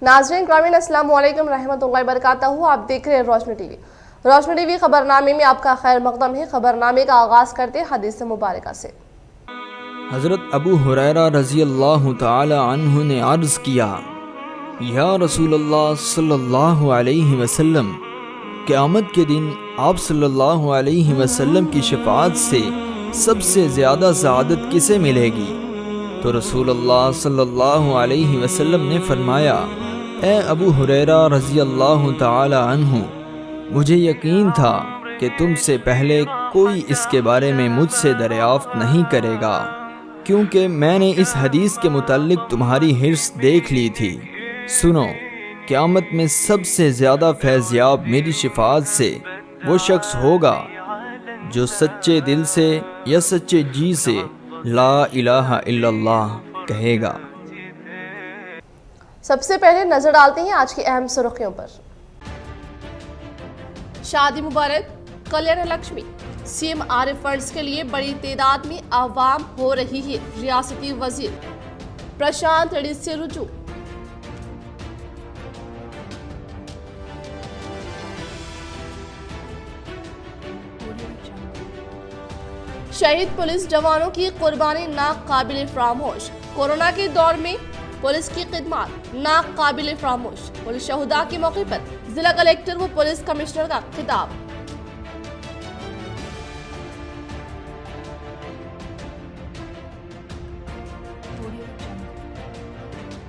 नाज़रीन ग्रामीण अस्सलाम वालेकुम रहमतुल्लाहि बरकातहू। आप देख रहे हैं रोशनी टीवी। रोशनी टीवी खबरनामे में आपका खैर मकदम है। खबरनामे का आगाज करते हैं हदीस मुबारका से। हज़रत अबू हुरैरा रज़ी अल्लाह ताला अन्हु ने अर्ज़ किया, या रसूलल्लाह सल्लल्लाहु अलैहि वसल्लम, क़यामत के दिन आप सल्लल्लाहु अलैहि वसल्लम की शफ़ाअत से सबसे ज़्यादा सआदत किसे मिलेगी? तो रसूलुल्लाह सल्लल्लाहु अलैहि वसल्लम ने फरमाया, ए अबू हुरैरा रज़ी अल्लाह ताला अन्हु, मुझे यकीन था कि तुमसे पहले कोई इसके बारे में मुझसे दरियाफ़्त नहीं करेगा, क्योंकि मैंने इस हदीस के मुताल्लिक तुम्हारी हिर्स देख ली थी। सुनो, क़यामत में सबसे ज़्यादा फैज़याब मेरी शिफ़ाअत से वो शख्स होगा जो सच्चे दिल से या सच्चे जी से ला इलाहा इल्लल्लाह कहेगा। सबसे पहले नजर डालते हैं आज की अहम सुर्खियों पर। शादी मुबारक, कल्याण लक्ष्मी, सीएम आरिफ फंड्स के लिए बड़ी तादाद में आवाम हो रही है रियासती वजीर, प्रशांत रेड्डी से रुजू। शहीद पुलिस जवानों की कुर्बानी नाकाबिले फरामोश, कोरोना के दौर में पुलिस की खिदमत नाकाबिले फरामोश। पुलिस शहुदा के मौके पर जिला कलेक्टर व पुलिस कमिश्नर का खिताब।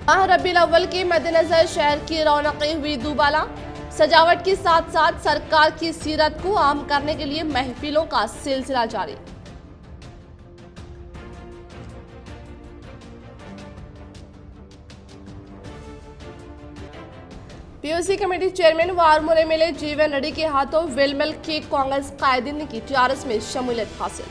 माह रबीउल अव्वल के मद्देनजर शहर की रौनकें हुई दुबाला, सजावट के साथ साथ सरकार की सीरत को आम करने के लिए महफिलों का सिलसिला जारी। पीओसी कमेटी चेयरमैन व आर्मूर एमएलए जीवन रेड्डी के हाथों विलमल के कांग्रेस कायदीन ने की टीआरएस में शमूलियत हासिल।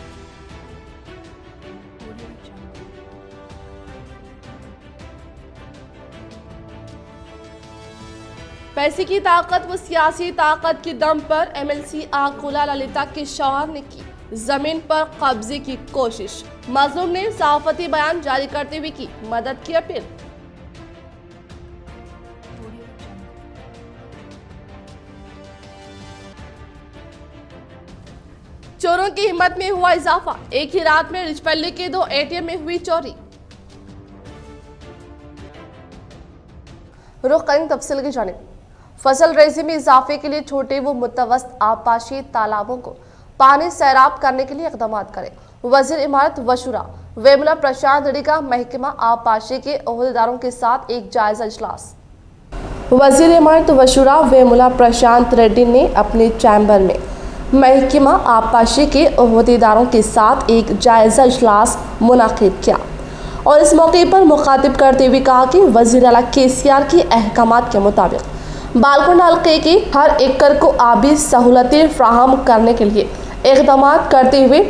पैसे की ताकत व सियासी ताकत के दम पर एमएलसी आकुला ललिता के शौहर ने की जमीन पर कब्जे की कोशिश। मजलूम ने सहाफती बयान जारी करते हुए की मदद की अपील। चोरों की हिम्मत में हुआ इजाफा, एक ही रात में रिचपल्ली के 2 एटीएम में हुई चोरी। रुख करें तफसील की जानिब। फसल रेजी में इजाफे के लिए छोटे व मुतवस्त आबपाशी तालाबों को पानी सैराब करने के लिए इकदाम करें। वजीर इमारत व शुरा वेमुला प्रशांत रेड्डी का महकमा आबपाशी के ओहदेदारों के साथ एक जायजा इजलास। वजीर इमारत व शुरा वेमुला प्रशांत रेड्डी ने अपने चैम्बर में महकमा आबपाशी के ओहदेदारों के साथ एक जायजा इजलास मुनाकिद किया और इस मौके पर मुखातिब करते हुए कहा कि वज़ीर आला केसीआर के अहकामात के मुताबिक बालकोंडा हल्के के हर एकड़ को आबी सहूलतें फ्राहम करने के लिए इक़दाम करते हुए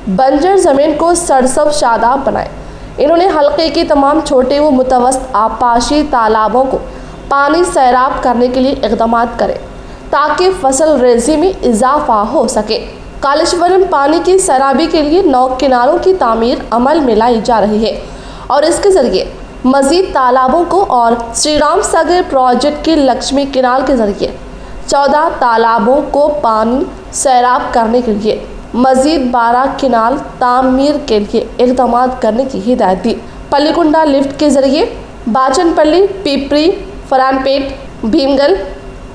बंजर ज़मीन को सरसब शादाब बनाए। इन्होंने हल्के के तमाम छोटे व मुतवस्त आबपाशी तालाबों को पानी सैराब करने के लिए इक़दाम करें ताकि फसल रेजी में इजाफा हो सके। कालेश्वरम पानी की सैराबी के लिए 9 किनारों की तामीर अमल में लाई जा रही है और इसके जरिए मजीद तालाबों को और श्री राम सागर प्रोजेक्ट के लक्ष्मी किनाल के जरिए 14 तालाबों को पानी सैराब करने के लिए मजीद 12 किनाल तामीर के लिए इक़दाम करने की हिदायत दी। पल्लीकुंडा लिफ्ट के जरिए बाचनपल्ली, पिपरी, फरानपेट, भीमगल,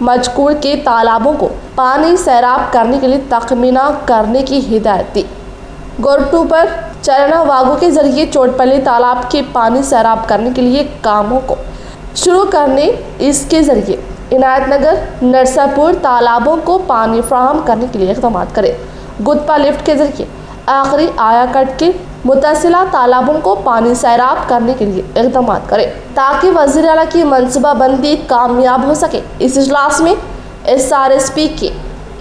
मजकूर के तालाबों को पानी सैराब करने के लिए तखमीना करने की हिदायत दी। गोरटू पर चरना वागू के जरिए चोटपल्ली तालाब के पानी सैराब करने के लिए कामों को शुरू करने, इसके जरिए इनायतनगर, नरसापुर तालाबों को पानी फ्राहम करने के लिए इक़दाम करें। गुदपा लिफ्ट के जरिए आखिरी आयाकट के मुतसिला तालाबों को पानी सैराब करने के लिए इक़दाम करें ताकि वज़ीर आला की मनसूबाबंदी कामयाब हो सके। इस इजलास में SRSP के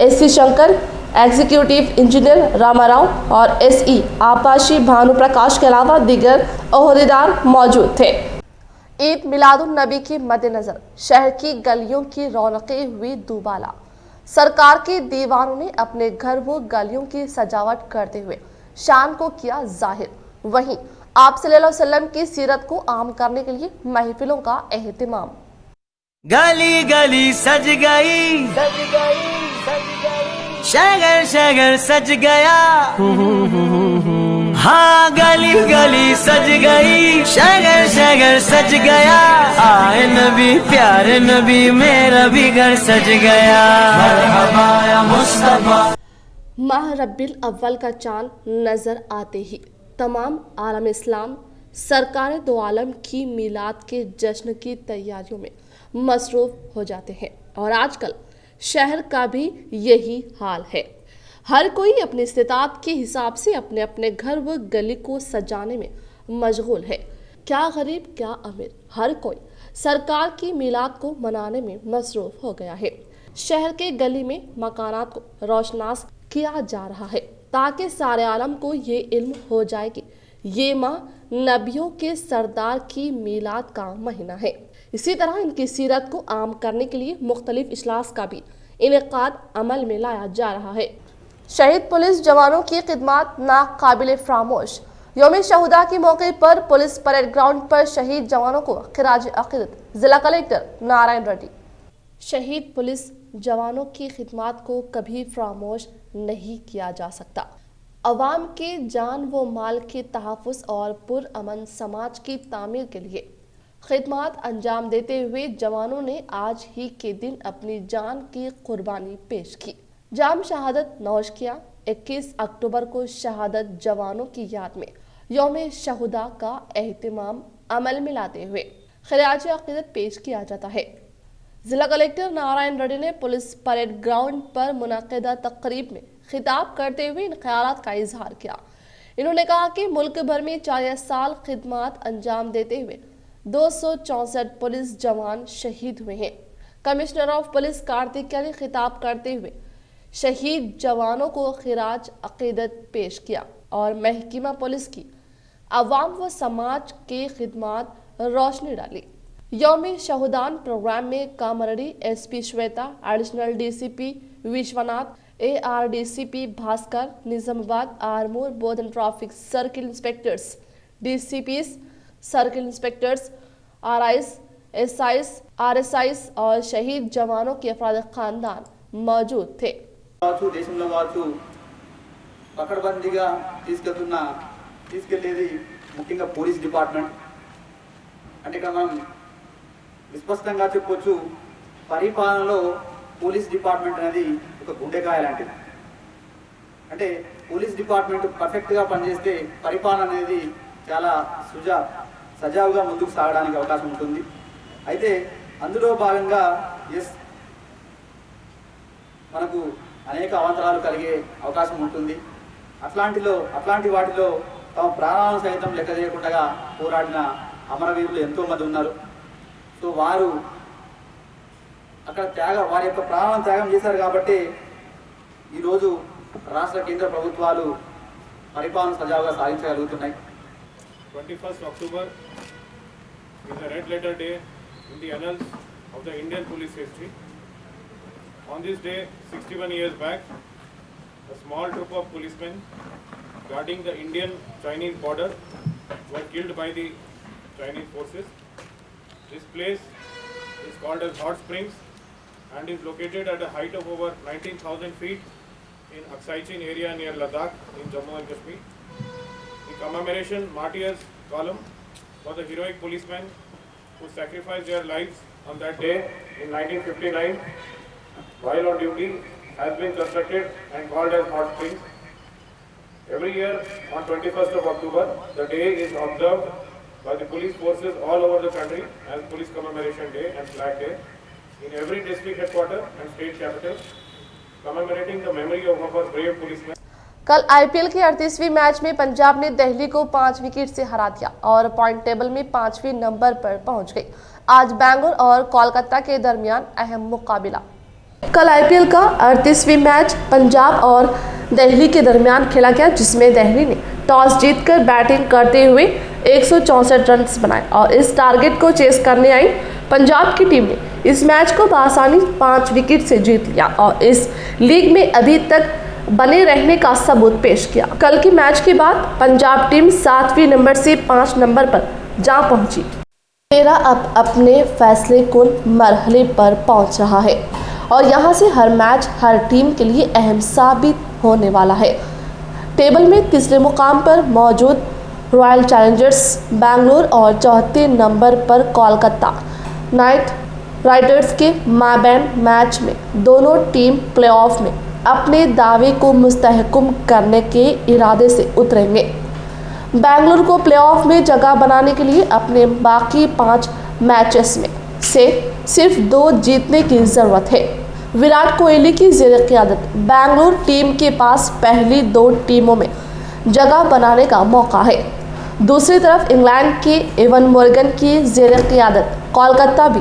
SC Shankar, executive engineer Ramarao और SE आबपाशी भानु प्रकाश के अलावा दीगर ओहदेदार मौजूद थे। ईद मिलादुन नबी के मद्देनजर शहर की गलियों की रौनकें हुई दुबाला। सरकार के दीवानों ने अपने घर व गलियों की सजावट करते हुए शान को किया जाहिर। वहीं आप सल्लल्लाहु अलैहि वसल्लम की सीरत को आम करने के लिए महफिलों का एहतिमाम। गली गली सज गई, शहर शहर सज गया, हाँ गली गली सज गई, शहर शहर सज गया, आए नबी प्यारे नबी मेरा भी घर सज गया, मरहबा या मुस्तफा। माह रब्बिल अव्वल का चांद नजर आते ही तमाम आलम इस्लाम सरकार दो आलम की मीलाद के जश्न की तैयारियों में मसरूफ हो जाते हैं और आजकल शहर का भी यही हाल है। हर कोई अपनी इस्तिताअत के हिसाब से अपने अपने घर व गली को सजाने में मशगूल है। क्या गरीब क्या अमीर, हर कोई सरकार की मीलाद को मनाने में मसरूफ हो गया है। शहर के गली में मकानात को रोशनास किया जा रहा है ताकि सारे आलम को ये इल्म हो जाए कि ये माह नबियों के सरदार की मीलाद का महीना है। इसी तरह इनकी सीरत को आम करने के लिए मुख्तलिफ इजलास का भी इनेकाद अमल में लाया जा रहा है। शहीद पुलिस जवानों की खिदमत नाकाबिले फरामोश। यौम शहुदा के मौके पर पुलिस परेड ग्राउंड पर शहीद जवानों को खिराज अकीदत जिला कलेक्टर नारायण रेड्डी। शहीद पुलिस जवानों की खिदमत को कभी फरामोश नहीं किया जा सकता। अवाम के जान व माल के तहफ़्फ़ुज़ और पुरअमन समाज की तामीर के लिए खिदमत अंजाम देते हुए जवानों ने आज ही के दिन अपनी जान की कुर्बानी पेश की। जाम शहादत नौश किया। 21 अक्टूबर को शहादत जवानों की याद में यौम शहुदा का एहतमाम अमल में लाते हुए खिराज अकीदत पेश किया जाता है। जिला कलेक्टर नारायण रेड्डी ने पुलिस परेड ग्राउंड पर मुनक़िदा तक़रीब में खिताब करते हुए इन ख्यालात का इजहार किया। इन्होंने कहा कि मुल्क भर में 40 साल खिदमत अंजाम देते हुए 264 पुलिस जवान शहीद हुए हैं। कमिश्नर ऑफ पुलिस कार्तिकेय ने खिताब करते हुए शहीद जवानों को खिराज अकीदत पेश किया और महकमा पुलिस की अवाम व समाज के खिदमत रोशनी डाली। यौम शहुदान प्रोग्राम में Kamareddy SP Shweta, additional DCP Vishwanath, ARDCP Bhaskar, Nizamabad Armoor Bodhan traffic circle inspectors, DCPs, circle inspectors, RIs, SIs, RSIs और शहीद जवानों के अफराद खानदान मौजूद थे। దేశంలో వారు పకడ్బందీగా తీసుకెళ్లేది ముఖ్యంగా పోలీస్ డిపార్ట్మెంట్. అంటే ఇక్కడ మనం విస్పష్టంగా చెప్పొచ్చు, పరిపాలనలో పోలీస్ డిపార్ట్మెంట్ అనేది ఒక గుండెకాయ లాంటిది. అంటే పోలీస్ డిపార్ట్మెంట్ పర్ఫెక్ట్గా పనిచేస్తే పరిపాలన అనేది చాలా సజావుగా ముందుకు సాగడానికి అవకాశం ఉంటుంది. అయితే అందులో భాగంగా మనకు అనేక అవాంతరాలు కలిగే అవకాశం ఉంటుంది. అట్లాంటి వాటిలో తమ ప్రాణాలను సైతం లెక్క చేయకుండా పోరాడిన అమరవీరులు ఎంతోమంది ఉన్నారు. సో వారు అక్కడ వారి యొక్క ప్రాణాలను త్యాగం చేశారు కాబట్టి ఈరోజు రాష్ట్ర కేంద్ర ప్రభుత్వాలు పరిపాలన సజావుగా సాగించగలుగుతున్నాయి. 21st October is a red letter day in the annals of the Indian police history. On this day, 61 years back, a small troop of policemen guarding the Indian-Chinese border were killed by the Chinese forces. This place is called as Hot Springs and is located at a height of over 19,000 feet in Aksai Chin area near Ladakh in Jammu and Kashmir. The commemoration martyrs column for the heroic policemen who sacrificed their lives on that day in 1959 while on duty has been constructed and called as Hot Springs. Every year on 21st of October, the day is observed by the police forces all over the country as Police Commemoration Day and Flag Day in every district headquarters and state capital, commemorating the memory of our brave policemen. कल IPL के 38वीं match में पंजाब ने दिल्ली को 5 wicket से हरा दिया और point table में 5वें नंबर पर पहुंच गई। आज बेंगलुरु और कोलकाता के दरमियान अहम मुकाबला। कल IPL का 38वीं मैच पंजाब और दिल्ली के दरमियान खेला गया, जिसमें दिल्ली ने टॉस जीतकर बैटिंग करते हुए 164 रन बनाए और इस टारगेट को चेस करने आई पंजाब की टीम ने इस मैच को बआसानी 5 विकेट से जीत लिया और इस लीग में अभी तक बने रहने का सबूत पेश किया। कल के मैच के बाद पंजाब टीम 7वें नंबर से 5 नंबर पर जा पहुंची। तेरा अब अपने फैसले कुन मरहले पर पहुंच रहा है और यहां से हर मैच हर टीम के लिए अहम साबित होने वाला है। टेबल में तीसरे मुकाम पर मौजूद रॉयल चैलेंजर्स बेंगलोर और चौथे नंबर पर कोलकाता नाइट राइडर्स के माबैन मैच में दोनों टीम प्लेऑफ में अपने दावे को मुस्तहकम करने के इरादे से उतरेंगे। बेंगलुरु को प्लेऑफ में जगह बनाने के लिए अपने बाकी 5 मैचेस में से सिर्फ 2 जीतने की ज़रूरत है। विराट कोहली की ज़ेर क़यादत बेंगलुरु टीम के पास पहली 2 टीमों में जगह बनाने का मौका है। दूसरी तरफ इंग्लैंड के एवन मॉर्गन की ज़ेर क़यादत कोलकाता भी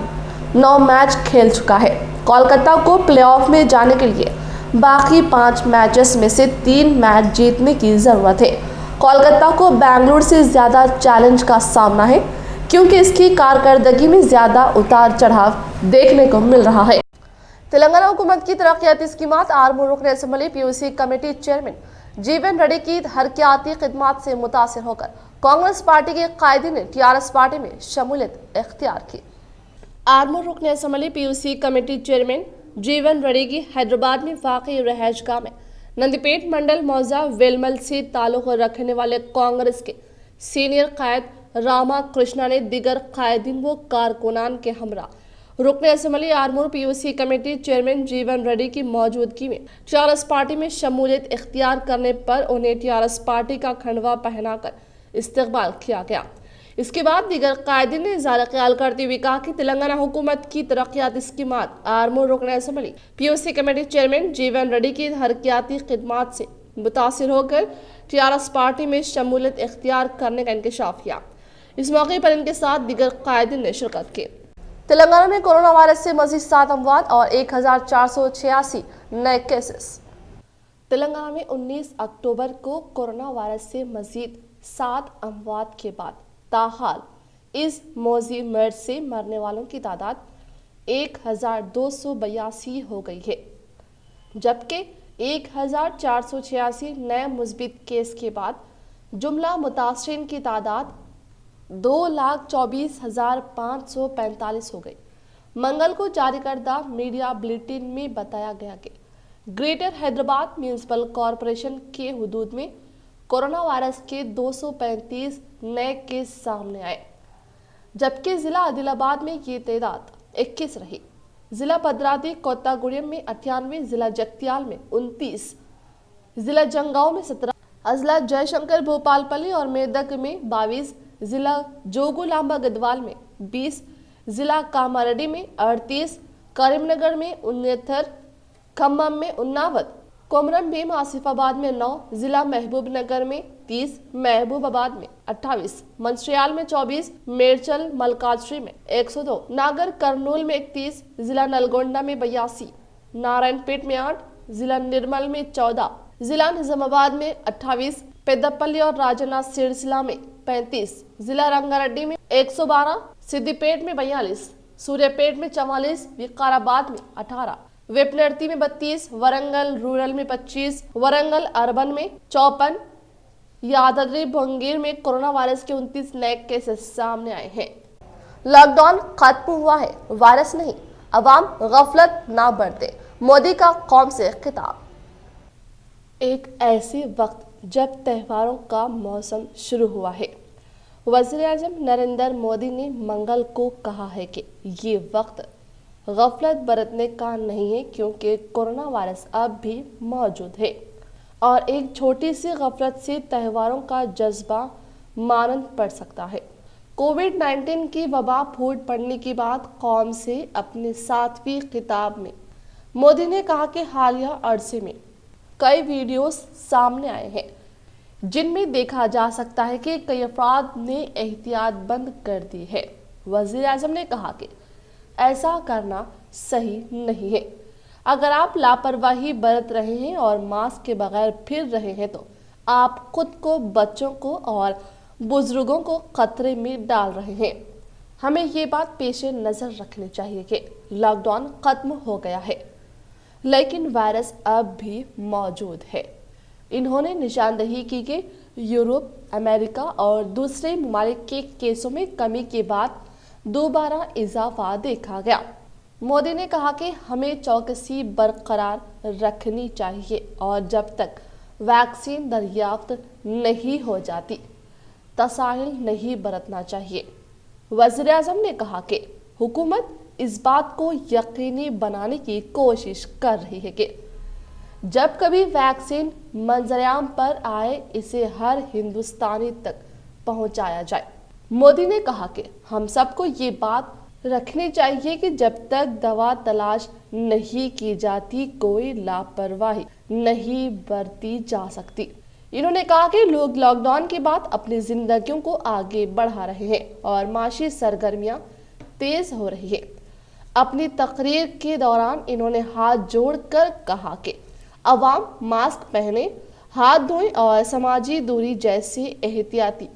9 मैच खेल चुका है। कोलकाता को प्लेऑफ में जाने के लिए बाकी 5 मैचेस में से 3 मैच जीतने की ज़रूरत है। कोलकाता को बेंगलुरु से ज़्यादा चैलेंज का सामना है क्योंकि इसकी कारकर्दगी में ज़्यादा उतार चढ़ाव देखने को मिल रहा है। तेलंगाना हुकूमत की तरक्याती स्कीमात आर्मू रुकन असम्बली पीयूसी कमेटी चेयरमैन जीवन रेड्डी की हरकियाती खिदमात से मुतासिर होकर कांग्रेस पार्टी के कायदीन ने टीआरएस पार्टी में शमूलियत इख्तियार की। आर्मू रुकन असम्बली पीयूसी कमेटी चेयरमैन जीवन रेड्डी की हैदराबाद में वाक़ई रहायशगाह में नंदीपेट मंडल मौजा वेलमल से ताल्लुक़ रखने वाले कांग्रेस के सीनियर कायद रामा कृष्णा ने दिगर कायदीन व कारकुनान के हमरा रुकन assembly Armoor PUC committee chairman जीवन रेड्डी की मौजूदगी में टीआरएस पार्टी में शमूलियत इख्तियार करने पर उन्हें टीआरएस पार्टी का खंडवा पहनाकर इस्तकबाल किया गया। इसके बाद दीगर कायदीन ने इज़हार ख्याल करते हुए कहा कि तेलंगाना हुकूमत की तरक्याती स्कीमात आर्मूर रुकन असम्बली पीयूसी कमेटी चेयरमैन जीवन रेड्डी की हरकियाती खिदमात से मुतासिर होकर टीआरएस पार्टी में शमूलियत इख्तियार करने का इंकशाफ किया। इस मौके पर इनके साथ दीगर कायदीन ने शिरकत की। तेलंगाना में कोरोना वायरस से मजीद 7 अमवात और 1486 नए केसेस। तेलंगाना में 19 अक्टूबर को कोरोना वायरस से मजीद 7 अमवात के बाद ताहाल इस मौजी मर्ज से मरने वालों की तादाद 1282 हो गई है, जबकि 1486 नए मुस्बित केस के बाद जुमला मुतासरीन की तादाद 2,24,545 हो गई। मंगल को जारी करदा मीडिया बुलेटिन में बताया गया कि ग्रेटर हैदराबाद म्यूनिसिपल कॉरपोरेशन के हुदूद में कोरोना वायरस के 235 नए केस सामने आए, जबकि जिला आदिलाबाद में ये तादाद 21 रही। जिला भद्राद्री कोत्तागुड़ेम में 98, जिला जगत्याल में 29, जिला जंगांव में 17, अजला जयशंकर भोपालपल्ली और मेदक में 22, जिला जोगुलांबा गढ़वाल में 20, जिला कामारेड्डी में 38, करीमनगर में 69, खम्मम में 89, कोमरम भीम आसिफाबाद में 9, जिला महबूबनगर में 30, महबूबाबाद में 28, मंचियाल में 24, मेरचल मलकाजगिरी में 102, नागर कर्नूल में 31, जिला नलगोंडा में 82, नारायणपेट में 8, जिला निर्मल में 14, जिला निजामाबाद में 28, पेद्दपल्ली और राजन्ना सिरसिला में 35, जिला रंगारेड्डी में 112, सिद्दीपेट में 42, सूर्यापेट में 44, विकाराबाद में 18, वेपनर्ती में 32, वरंगल रूरल में 25, वरंगल अर्बन में 54, यादाद्री भुवनगिर में कोरोना वायरस के 29 नए केसेस सामने आए हैं। लॉकडाउन खत्म हुआ है, वायरस नहीं, अवाम गफलत ना बरते, मोदी का कौम से खिताब। एक ऐसे वक्त जब त्योहारों का मौसम शुरू हुआ है, वज़ीर-ए-आज़म नरेंद्र मोदी ने मंगल को कहा है कि ये वक्त गफलत बरतने का नहीं है, क्योंकि कोरोना वायरस अब भी मौजूद है और एक छोटी सी गफलत से त्योहारों का जज्बा मानंद पड़ सकता है। कोविड-19 की वबा फूट पड़ने के बाद कौम से अपने 7वीं खिताब में मोदी ने कहा कि हालिया अरसे में कई वीडियोस सामने आए हैं जिनमें देखा जा सकता है कि कई अफराद ने एहतियात बंद कर दी है। वज़ीर-ए-आज़म ने कहा कि ऐसा करना सही नहीं है। अगर आप लापरवाही बरत रहे हैं और मास्क के बगैर फिर रहे हैं तो आप खुद को, बच्चों को और बुजुर्गों को खतरे में डाल रहे हैं। हमें ये बात पेश नज़र रखनी चाहिए कि लॉकडाउन खत्म हो गया है, लेकिन वायरस अब भी मौजूद है। इन्होंने निशानदेही की कि यूरोप, अमेरिका और दूसरे ममालिक के केसों में कमी के बाद दोबारा इजाफा देखा गया। मोदी ने कहा कि हमें चौकसी बरकरार रखनी चाहिए और जब तक वैक्सीन दरियाफ्त नहीं हो जाती तसाहिल नहीं बरतना चाहिए। वज़ीर आज़म ने कहा कि हुकूमत इस बात को यकीनी बनाने की कोशिश कर रही है कि जब कभी वैक्सीन मंजरेआम पर आए इसे हर हिंदुस्तानी तक पहुंचाया जाए। मोदी ने कहा कि हम सबको ये बात रखनी चाहिए कि जब तक दवा तलाश नहीं की जाती कोई लापरवाही नहीं बरती जा सकती। इन्होंने कहा कि लोग लॉकडाउन के बाद अपनी जिंदगियों को आगे बढ़ा रहे हैं और माशी सरगर्मियां तेज हो रही है। अपनी तकरीर के दौरान इन्होंने हाथ जोड़कर कहा कि अवाम मास्क पहने, हाथ धोएं और समाजी दूरी जैसे एहतियाती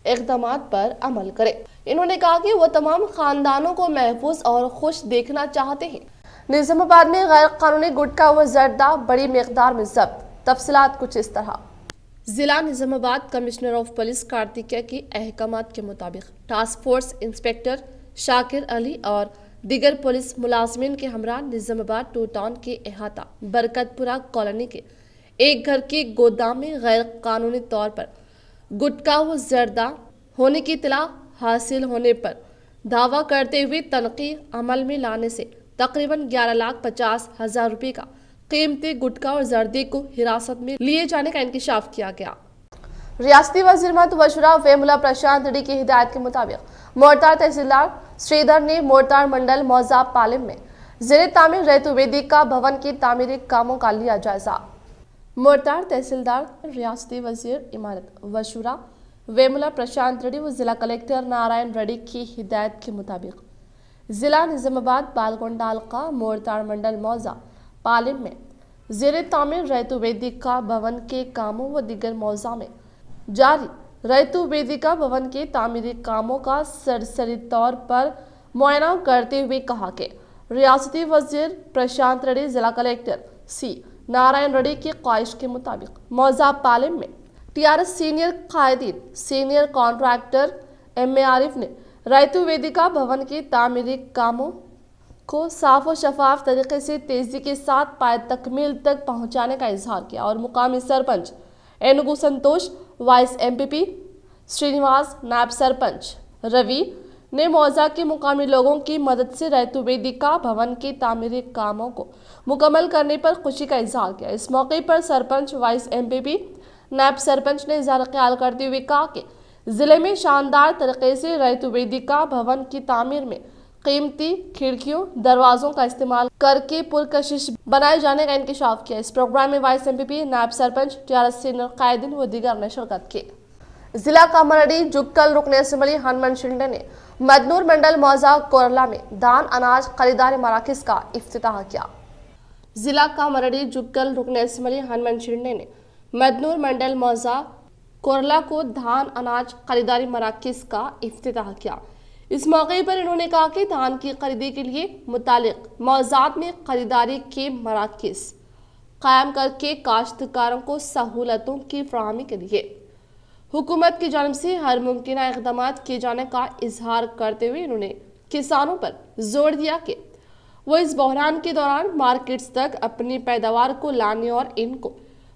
इक़दामात पर अमल करें। इन्होंने कहा कि वो तमाम खानदानों को महफूज और खुश देखना चाहते हैं। निजामाबाद में गैर कानूनी गुटखा व जर्दा बड़ी मिकदार में जब्त। तफसीलात कुछ इस तरह। जिला Nizamabad commissioner of police Kartikeya के अहकामात के मुताबिक task force inspector Shakir Ali और दिगर पुलिस मुलाजमीन के हमरा निजामाबाद टू टाउन के अहाता बरकतपुरा कॉलोनी के एक घर के गोदाम में गैर कानूनी तौर पर गुटखा व जर्दा होने की इत्तला हासिल होने पर दावा करते हुए तनकी अमल में लाने से तकरीबन 11,50,000 रुपये का कीमती गुटखा और जर्दे को हिरासत में लिए जाने का इंकशाफ किया गया। रियासती वजीर महमूद वशुरा वेमुला प्रशांत रेड्डी की हिदायत के मुताबिक मोरतार तहसीलदार श्रीधर ने मोरतार मंडल मौजा पालिम में ज़ेरे तामीर रैतु वेदिका भवन की तामीरी कामों का लिया जायजा। मोरतार तहसीलदार रियासती वजीर इमारत वशुरा वेमुला प्रशांत रेड्डी व जिला कलेक्टर नारायण रेड्डी की हिदायत के मुताबिक जिला निजामाबाद बालगोंडा हल्का मोरतार मंडल मौजा पालिम में ज़ेरे तामीर रैतु वेदिका भवन के कामों व दिगर मौजा में जारी रैतु वेदिका भवन के तामीरी कामों का सरसरी तौर पर मुआयना करते हुए कहा कि रियासती वजीर प्रशांत रेड्डी जिला कलेक्टर सी नारायण रेड्डी की ख्वाहिश के मुताबिक मौजा पालिम में टीआरएस सीनियर कायदीन सीनियर कॉन्ट्रैक्टर एम.ए. आरिफ ने रैतु वेदिका भवन के तामीरी कामों को साफ और शफाफ तरीके से तेजी के साथ पाए तकमील तक पहुंचाने का इजहार किया और मुकामी सरपंच एनुगु संतोष, वाइस एमपीपी श्रीनिवास, नायब सरपंच रवि ने मौजा के मुकामी लोगों की मदद से रैतु वेदिका भवन के तामीरी कामों को मुकम्मल करने पर खुशी का इजहार किया। इस मौके पर सरपंच, वाइस एमपीपी, नायब सरपंच ने इजहार ख्याल करते हुए कहा कि जिले में शानदार तरीके से रैतु वेदिका भवन की तामीर में कीमती खिड़कियों, दरवाजों का इस्तेमाल करके पुरकशिश बनाए जाने का इंकशाफ किया। इस प्रोग्राम में वाइस एमपीपी, नायब सरपंच, टीआरएस सीनियर कायदीन व दीगर ने शिरकत की। जिला कामारेड्डी जुक्कल रुकन असम्बली हनुमान शिंदे ने मदनूर मंडल मौजा कोरला में धान अनाज खरीदारी मराकज का इफ्तिताह किया। जिला कामारेड्डी जुक्कल रुकन असम्बली हनुमान शिंदे ने मदनूर मंडल मौजा कोरला को धान अनाज खरीदारी मराकज का इफ्तिताह किया। इस मौके पर इन्होंने कहा कि धान की खरीदी के लिए मुतालिक मौजात में खरीदारी के मराकज कायम करके काश्तकारों को सहूलतों की फराहमी के लिए हुकूमत की जानिब से हर मुमकिन इक़दाम किए जाने का इजहार करते हुए इन्होंने किसानों पर जोर दिया कि वो इस बहरान के दौरान मार्केट्स तक अपनी पैदावार को लाने और इनको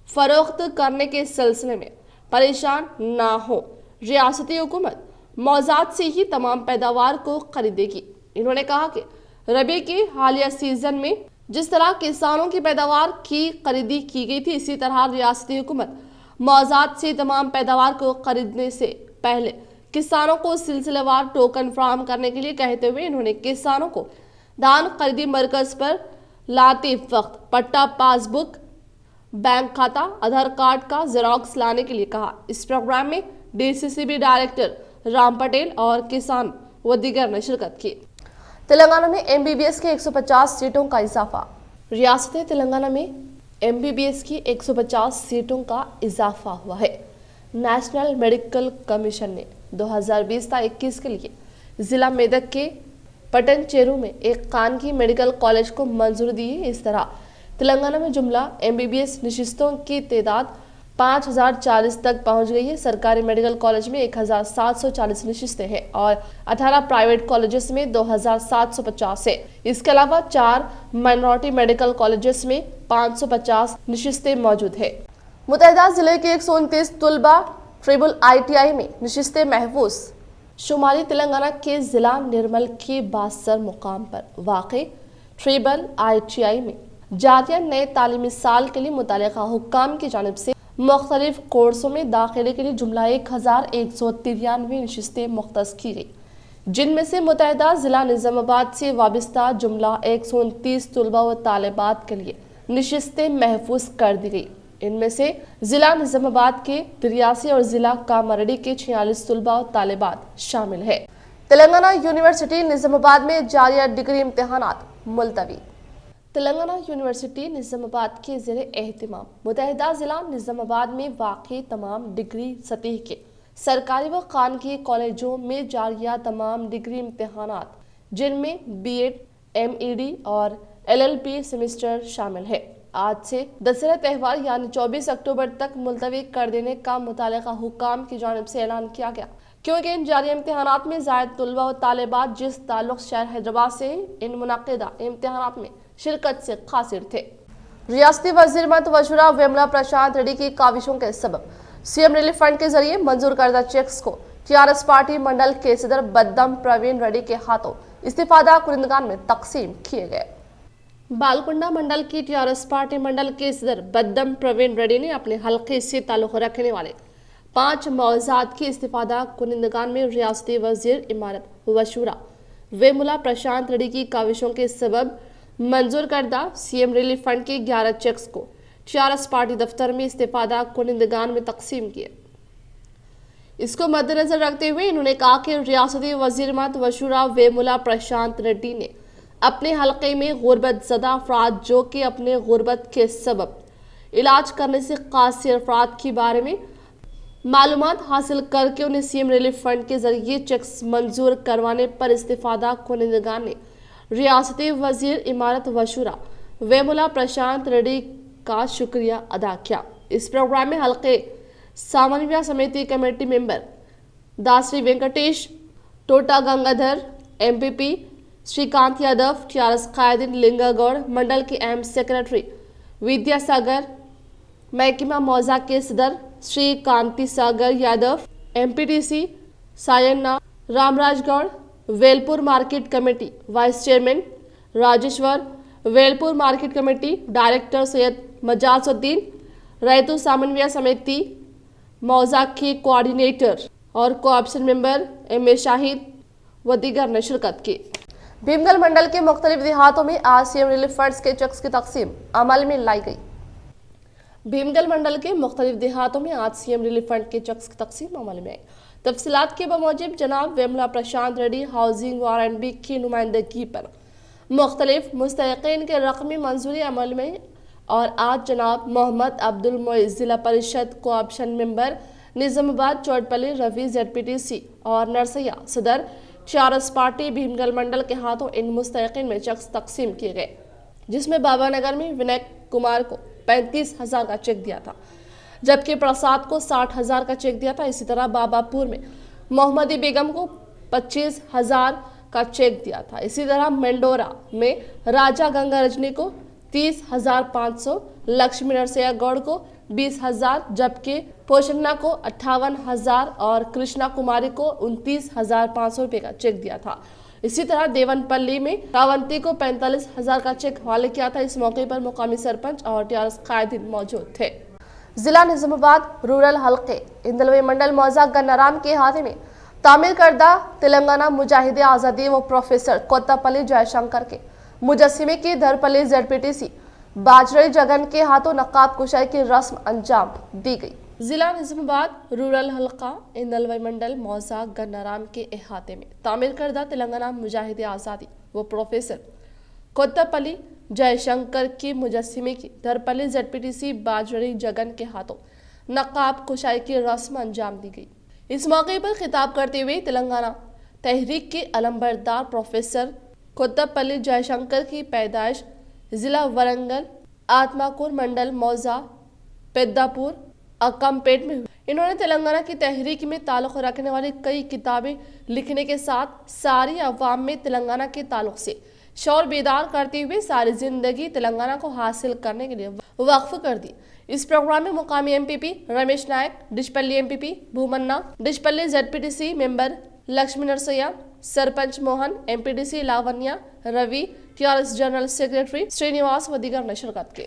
फरोख्त करने के सिलसिले में परेशान ना हो। रियासती हुकूमत मौजात से ही तमाम पैदावार को खरीदेगी। इन्होंने कहा कि रबी के हालिया सीजन में जिस तरह किसानों की पैदावार की खरीदी की गई थी, इसी तरह रियासती हुकूमत मौजात से तमाम पैदावार को खरीदने से पहले किसानों को सिलसिलेवार टोकन फराहम करने के लिए कहते हुए इन्होंने किसानों को धान खरीदी मरकज पर लाते वक्त पट्टा, पासबुक, बैंक खाता, आधार कार्ड का जेरोक्स लाने के लिए कहा। इस प्रोग्राम में डीसीसीबी डायरेक्टर राम पटेल और किसान व दीगर ने शिरकत की। तेलंगाना में एमबीबीएस के 150 सीटों का इजाफा। रियासत तेलंगाना में एमबीबीएस की 150 सीटों का इजाफा हुआ है। नेशनल मेडिकल कमीशन ने 2020-21 के लिए जिला मेदक के पटनचेरू में एक खानगी मेडिकल कॉलेज को मंजूरी दी है। इस तरह तेलंगाना में जुमला एमबीबीएस नशिस्तों की तादाद 5040 तक पहुंच गई है। सरकारी मेडिकल कॉलेज में 1740 नशिस्तें हैं और 18 प्राइवेट कॉलेजेस में 2750 है। इसके अलावा 4 माइनॉरिटी मेडिकल कॉलेजेस में 550 नशिस्तें मौजूद है। मुतहदा जिले के 129 तुलबा ट्रिबल ITI में नशिस्तें महफूज। शुमाली तेलंगाना के जिला निर्मल के बासर मुकाम पर वाक़े ट्रिबल ITI में जारिया नए तालीमी साल के लिए मुतालिका हुक्काम की जानिब से मुख्तलिफ कोर्सों में दाखिले के लिए जुमला 1193 नशिस्तें मुख्तस की गई, जिनमें से मुतहदा जिला निजामाबाद से वाबस्ता जुमला 129 तुलबा व तालिबात के लिए नशिस्तें महफूज कर दी गई। इनमें से जिला निजामाबाद के 83 और जिला कामारेड्डी के 46 तुलबा व तालिबात शामिल है। तेलंगाना यूनिवर्सिटी निजामाबाद में जारिया डिग्री इम्तिहानात मुलतवी। तेलंगाना यूनिवर्सिटी निजामाबाद के ज़ेरे एहतिमाम मुतहदा जिला निजामाबाद में वाक़ई तमाम डिग्री सतह के सरकारी व खानगी कॉलेजों में जारिया तमाम डिग्री इम्तिहानात, जिनमें BEd, MEd और LLB सेमेस्टर शामिल है, आज से दशहरा त्यौहार यानी 24 अक्टूबर तक मुलतवी कर देने का मुतालिका हुक्काम की जानिब से ऐलान किया गया, क्योंकि इन जारी इम्तिहानात में ज़ायद तुलबा व तालिबात जिस ताल्लुक़ शहर हैदराबाद से इन मुनक़िदा इम्तिहानात में शिरकत से कासिर थे। रियासती वज़ीर मत वशुरा वेमुला प्रशांत रेड्डी की काविशों के सबब CM रिलीफ फंड के जरिए मंजूर करदा चेक्स को TRS पार्टी मंडल के सदर बद्दम प्रवीण रेड्डी के हाथों इस्तीफादा कुरिंदगान में तकसीम किए गए। बालकुंडा मंडल की TRS पार्टी मंडल के सदर बद्दम प्रवीण रेड्डी ने अपने हल्के से ताल्लुक़ रखने वाले 5 मौज़ात की इस्तीफादा कुरिंदगान में रियासती वज़ीर इमारत वशुरा वेमुला प्रशांत रेड्डी की काविशों के सबब मंजूर करदा CM रिलीफ फंड के 11 चेक्स को TRS पार्टी दफ्तर में इस्तीफादा कुरिंदगान में तकसीम किए। इसको मद्देनजर रखते हुए इन्होंने कहा कि रियासती वज़ीर मत वशुरा वेमुला प्रशांत रेड्डी ने अपने हल्के में गुर्बत ज़दा अफराद जो कि अपने गुर्बत के सबब इलाज करने से कासिर अफराद के बारे में मालूमात हासिल करके उन्हें CM रिलीफ फंड के जरिए चेक्स मंजूर करवाने पर इस्तीफादा कुरिंदगान ने रियासती वज़ीर इमारत वशुरा वेमुला प्रशांत रेड्डी का शुक्रिया अदा किया। इस प्रोग्राम में हल्के समन्वय समिति कमेटी मेंबर दासरी वेंकटेश, टोटा गंगाधर MPP श्रीकांत यादव, TRS कायदीन लिंगागौड़, मंडल के अहम सेक्रेटरी विद्यासागर, महकमा मौजा के सदर Shri Kanti Sagar Yadav, MPTC Sayanna Ramrajgoud, Velpur market committee vice chairman Rajeshwar, Velpur market committee director Syed Majazuddin, Rythu Samanvaya Samithi मौजा के कोऑर्डिनेटर और कोऑप्शन मेंबर MA शाहिद व दीगर ने शिरकत की। भीमगल मंडल के मुख्तलिफ देहातों में आज CM रिलीफ फंड्स के चेक्स की तकसीम अमल में लाई गई। भीमगल मंडल के मुख्तलिफ देहातों में आज CM रिलीफ फंड के चेक्स की तकसीम अमल में आई। तफसीलात के बमूजिब जनाब वेमुला प्रशांत रेड्डी हाउसिंग R&B की नुमाइंदगी पर मुख्तलिफ मुस्तहिकीन के रकमी मंजूरी अमल में और आज जनाब Mohammad Abdul Moiz Zilla Parishad co-option member Nizamabad Chautpalli Ravi ZPTC और नरसैया सदर TRS पार्टी भीमगल मंडल के हाथों इन मुस्तहिकीन में चेक्स तकसीम किए गए, जिसमें बाबानगर में विनय कुमार को 35,000 का चेक दिया था, जबकि प्रसाद को 60,000 का चेक दिया था। इसी तरह बाबापुर में मोहम्मदी बेगम को 25,000 का चेक दिया था। इसी तरह मेंडोरा में राजा गंगा रजनी को 30,500, लक्ष्मी नरसैया गौड़ को 20,000, जबकि पोषन्ना को 58,000 और कृष्णा कुमारी को 29,500 रुपये का चेक दिया था। इसी तरह देवनपल्ली में रावंती को 45,000 का चेक हवाले किया था। इस मौके पर मुकामी सरपंच और TRS कायदीन मौजूद थे। जिला निजामाबाद रूरल हल्के इंदलवे मंडल मौजा गन्नाराम के हाथे में तामीर करदा तेलंगाना मुजाहिदे आज़ादी व प्रोफेसर कोत्तापल्ली जयशंकर के मुजस्सिमे की धरपल्ली ZPTC बाजरई जगन के हाथों नकाब कुशाई की रस्म अंजाम दी गई। जिला निजामाबाद रूरल हल्का इंदलवे मंडल मौजा गन्नाराम के अहाते में तामीर करदा तेलंगाना मुजाहिदे आज़ादी व प्रोफेसर कोत्तापल्ली जयशंकर की मुजस्सिमे की धरपल्ली ZPTC बाजरई जगन के हाथों नकाब कुशाई की रस्म अंजाम दी गई। इस मौके पर खिताब करते हुए तेलंगाना तहरीक के अलंबरदार प्रोफेसर कोत्तापल्ली जयशंकर की पैदाइश जिला वरंगल आत्माकूर मंडल मौजा पेद्दापुर अकमपेट में हुई। इन्होंने तेलंगाना की तहरीक में ताल्लुक़ रखने वाली कई किताबें लिखने के साथ सारी अवाम में तेलंगाना के ताल्लुक़ से शौर बेदार करते हुए सारी जिंदगी तेलंगाना को हासिल करने के लिए वक्फ कर दी। इस प्रोग्राम में मुकामी MPP Ramesh Naik, Dichpally MPP Bhumanna, Dichpally ZPTC member Lakshmi Narsaiah, sarpanch Mohan, MPDC Lavanya, Ravi, TRS general secretary Srinivas व दीगर ने शिरकत की।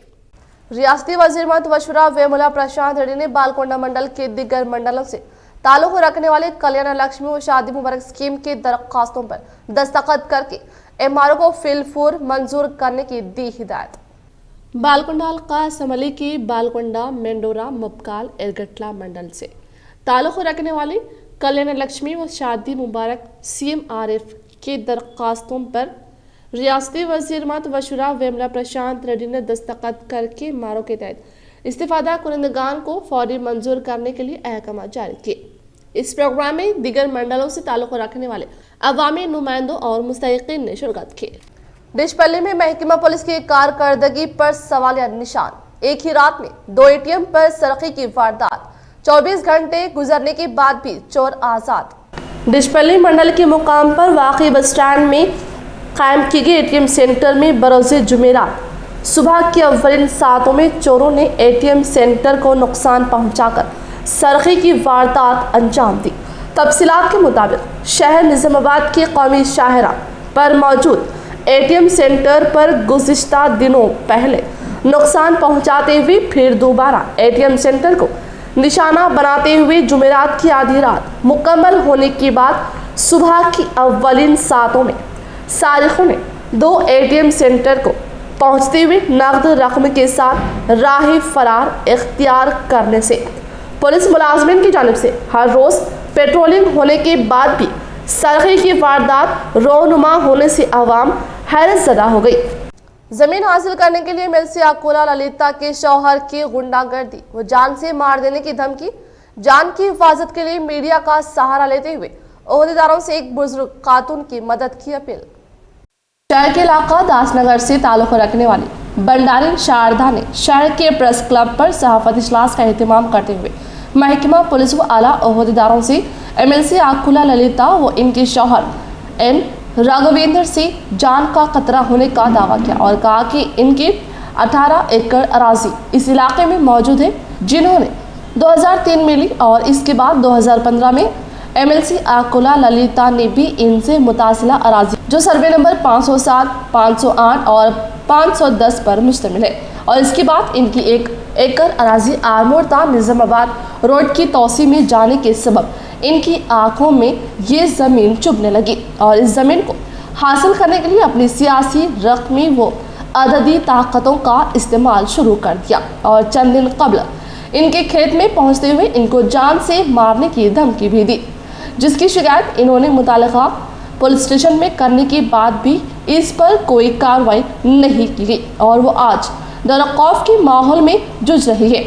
रियासती वजीर महमद वशुरा वेमुला प्रशांत रेड्डी ने बालकोंडा मंडल के दिग्गर मंडलों से ताल्लुक़ रखने वाले कल्याण लक्ष्मी व शादी मुबारक स्कीम के दरख्वास्तों पर दस्तखत करके एमआरओ को फिलफूर मंजूर करने की दी हिदायत। बालकोंडा हल्का असम्बली की बालकोंडा, मेंडोरा, मबकाल, एरगट्ला मंडल से ताल्लुक़ रखने वाले कल्याण लक्ष्मी व शादी मुबारक CMRF के दरख्वास्तों पर रियासती वजीर महमद वशुरा वेमुला प्रशांत रेड्डी ने दस्तखत करके मारों के तहत इस्तिफादा कुनंदगान को फौरी मंजूर करने के लिए अहकाम जारी किए। इस प्रोग्राम में दिगर मंडलों से ताल्लुक़ रखने वाले अवामी नुमाइंदों और मुस्तहिक़ीन ने शिरकत की। डिशपल्ली में महकमा पुलिस की कारकर्दगी पर सवालिया निशान। एक ही रात में 2 ATM पर सरक़ी की वारदात, 24 घंटे गुजरने के बाद भी चोर आजाद। डिशपल्ली मंडल के मुकाम पर वाक़ई बस स्टैंड में कायम किए गए ATM सेंटर में बरोज़े जुमेरात सुबह के अव्वलिन सातों में चोरों ने ATM सेंटर को नुकसान पहुंचाकर सरक़ी की वारदात अंजाम दी। तफसीलात के मुताबिक शहर निज़ामाबाद के कौमी शाहरा पर मौजूद ATM सेंटर पर गुज़िश्ता दिनों पहले नुकसान पहुंचाते हुए फिर दोबारा ATM सेंटर को निशाना बनाते हुए जुमेरात की आधी रात मुकम्मल होने के बाद सुबह की अव्वलिन सातों में सारिकों ने 2 ATM सेंटर को पहुंचते हुए नकद रकम के साथ राह फरार इख्तियार करने से पुलिस मुलाजमिन की जानिब से हर रोज़ पेट्रोलिंग होने के बाद भी सरक़ी की वारदात रोनुमा होने से आवाम हैरत ज़दा हो गई। जमीन हासिल करने के लिए MLC आकोला ललिता के शौहर की गुंडागर्दी व जान से मार देने की धमकी, जान की हिफाजत के लिए मीडिया का सहारा लेते हुए ओहदेदारों से एक बुजुर्ग खातून की मदद की अपील। शहर के इलाका दासनगर से ताल्लुक़ रखने वाली भंडारी शारदा ने शहर के प्रेस क्लब पर सहाफ़ती इजलास का एहतमाम करते हुए महकमा पुलिस व आला ओहदेदारों से MLC आकोला ललिता व इनके शौहर N राघवेंद्र से जान का खतरा होने का दावा किया और कहा कि इनके 18 एकड़ अराजी इस इलाके में मौजूद है, जिन्होंने 2003 में ली और इसके बाद 2015 में MLC आकोला ललिता ने भी इनसे मुतासिला अराजी जो सर्वे नंबर 507, 508 और 510 पर मुश्तमिल है और इसके बाद इनकी 1 एकड़ अराजी आरमोड़ता निज़ामाबाद रोड की तोसी में जाने के सबब इनकी आंखों में ये ज़मीन चुभने लगी और इस ज़मीन को हासिल करने के लिए अपनी सियासी, रकमी व अददी ताकतों का इस्तेमाल शुरू कर दिया और चंद दिन कबल इनके खेत में पहुंचते हुए इनको जान से मारने की धमकी भी दी, जिसकी शिकायत इन्होंने मुतालिका पुलिस स्टेशन में करने के बाद भी इस पर कोई कार्रवाई नहीं की गई और वो आज डर-खौफ के माहौल में जूझ रही है।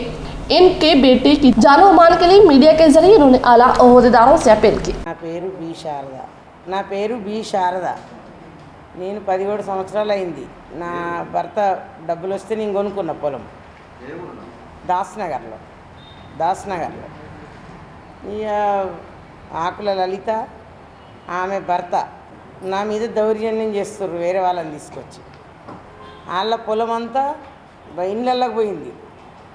इनके बेटे की जानो मान के लिए मीडिया के जरिए इन्होंने आला ओहदेदारों से अपील की। నా పేరు బి శారద. నేను 17 సంవత్సరాలు అయింది. నా భర్త డబ్బులు వస్తే నేను కొనుక్కున్న పొలం దాస్నగర్లో. ఇక ఆకుల లలిత ఆమె భర్త నా మీద దౌర్జన్యం చేస్తారు, వేరే వాళ్ళని తీసుకొచ్చి. వాళ్ళ పొలం అంతా ఇళ్ళకి పోయింది.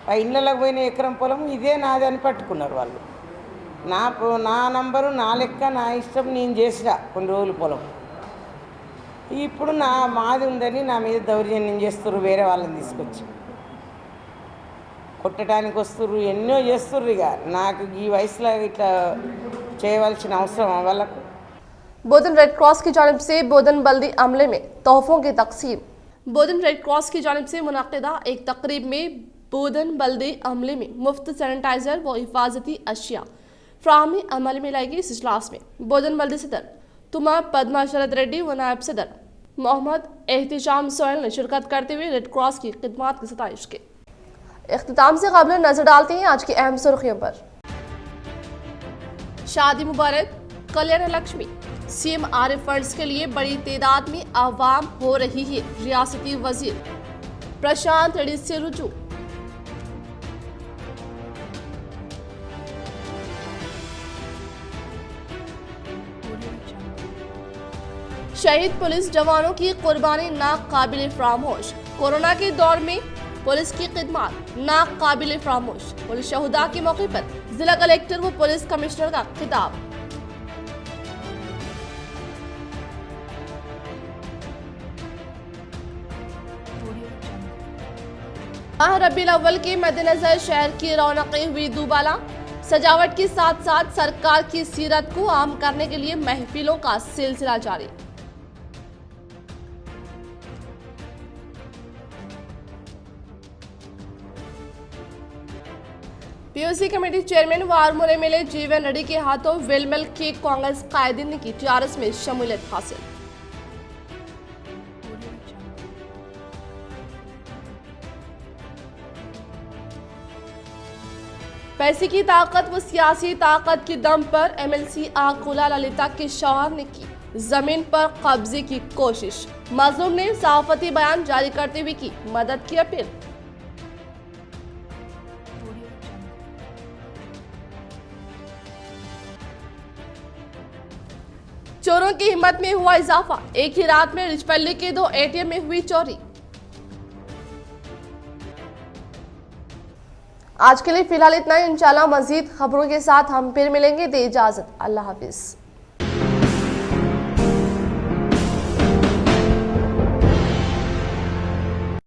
ఆ ఇళ్ళకి పోయిన ఎకరం పొలం ఇదే నాది అని పట్టుకున్నారు వాళ్ళు. నా నంబరు, నా లెక్క, నా ఇష్టం, నేను చేసిన కొన్ని రోజులు పొలం. ఇప్పుడు మాది ఉందని నా మీద దౌర్జన్యం చేస్తారు, వేరే వాళ్ళని తీసుకొచ్చి కొట్టడానికి వస్తుర్రు, ఎన్నో చేస్తుర్రు. ఇక నాకు ఈ వయసులో ఇట్లా చేయవలసిన అవసరం వాళ్ళకు. बोधन रेड क्रॉस की जानिब से बोधन बल्दी अमले में तोहफों की तकसीम। बोधन रेड क्रॉस की जानिब से मुनाकिदा एक तकरीब में बोधन बल्दी अमले में मुफ्त सैनिटाइजर व हिफाजती अशिया फ्राहमी अमल में लाई गई। इस इजलास में बोधन बल्दी सदर तुमा पद्मा शरद रेड्डी व नायब सदर मोहम्मद एहतिशाम सोहेल ने शिरकत करते हुए रेड क्रॉस की खिदमात की सताइश की। इख्तिताम से कबल नजर डालते हैं आज की अहम सुर्खियों पर। शादी मुबारक, कल्याण लक्ष्मी, CMRF फंड्स के लिए बड़ी तादाद में आवाम हो रही है। रियासती वजीर प्रशांत रेड्डी से रुजू। शहीद पुलिस जवानों की कुर्बानी नाकाबिले फरामोश। कोरोना के दौर में पुलिस की खिदमत नाकाबिले फरामोश। पुलिस शहुदा के मौके पर जिला कलेक्टर व पुलिस कमिश्नर का खिताब। माह रबीउल अव्वल के मद्देनजर शहर की रौनकें हुई दुबाला। सजावट के साथ साथ सरकार की सीरत को आम करने के लिए महफिलों का सिलसिला जारी। पीओसी कमेटी चेयरमैन व आरमूर एमएलए जीवन रेड्डी के हाथों विलमिल के कांग्रेस कायदीन ने की टीआरएस में शमूलियत हासिल। पैसे की ताकत व सियासी ताकत के दम पर एमएलसी आकुला ललिता के शौहर ने की जमीन पर कब्जे की कोशिश। मजलूम ने सहाफती बयान जारी करते हुए की मदद की अपील। चोरों की हिम्मत में हुआ इजाफा। एक ही रात में रिचपल्ली के 2 एटीएम में हुई चोरी। आज के लिए फिलहाल इतना ही। इंशाल्लाह मजीद खबरों के साथ हम फिर मिलेंगे। दे इजाजत। अल्लाह हाफिज।